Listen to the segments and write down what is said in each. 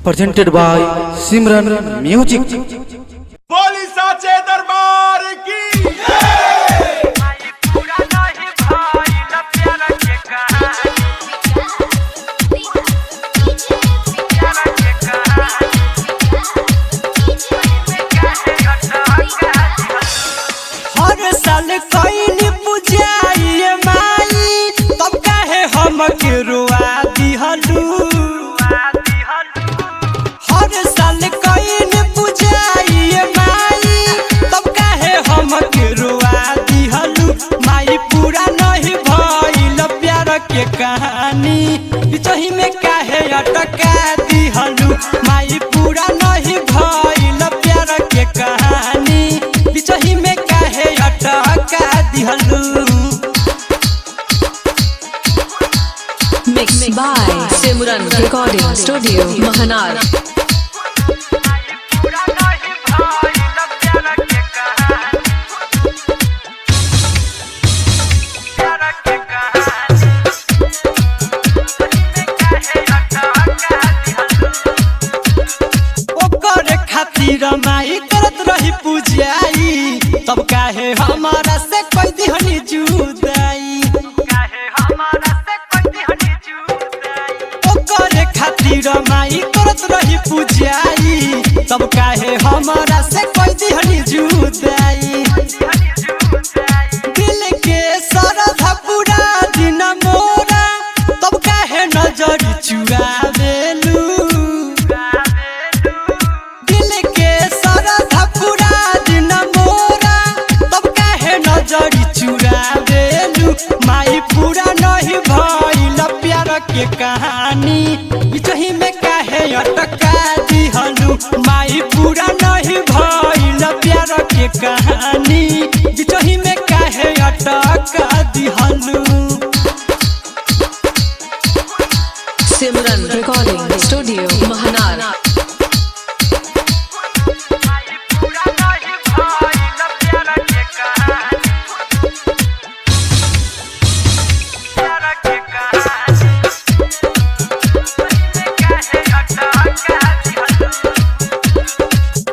presented by Simran Music। बोली साचे दरबार की हर साल कईली पूजाइए माई तब काहे हम के रुआ दिहलू। हर साल कईली पूजाइए माई तब काहे हम के रुआ दिहलू। माई पूरा नहीं भइल प्यार के कहानी बिचही में काहे अटका दिहलू। माई पूरा नहीं भइल प्यार के कहानी बिचही में काहे अटका दिहलू। Mixed by Simran Recording Studio, Mahanar। ओकर खातिर माई करत रही पूजाई तब काहे हमारा से कोई दिहनी जुदाई। ओकर खातिर माई करत रही पूजाई तब काहे हमारा से कोई दिहनी जुदाई। दिल के सरधा पूरा दिन मोरा तब काहे नजर चुरावेलू। दिल के सरधा पूरा दिन मोरा तब काहे नजर चुरावेलू। माई पूरा नहीं भइल प्यार के कहानी बिचही में काहे अटका दिहलू। माई पूरा नहीं भइल प्यार के कहानी बिचही में काहे अटका दिहलू। Simran Recording Studio, Mahanar।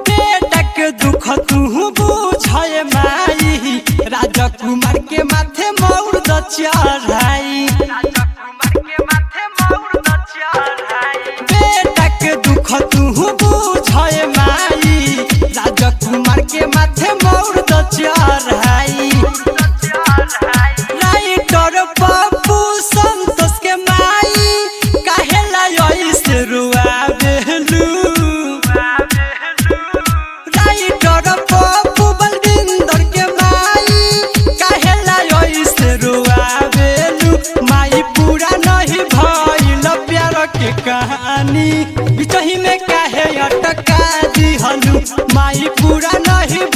बेटा के दुख तू बुझे माई राजकुमार के माथे मौर द चढ़ाई। बेटा के दुख तू बुझे माई राजकुमार के माथे मौर द चढ़ाई। राइटर पप्पू संतोष के माई काहे लाई से रुआवेलू। राइटर पप्पू बलविंदर के माई काहे लाई से रुआवेलू। माई पूरा नहीं भइल प्यार के कहानी बिचही में काहे अटका दिहलू। माई पूरा नहीं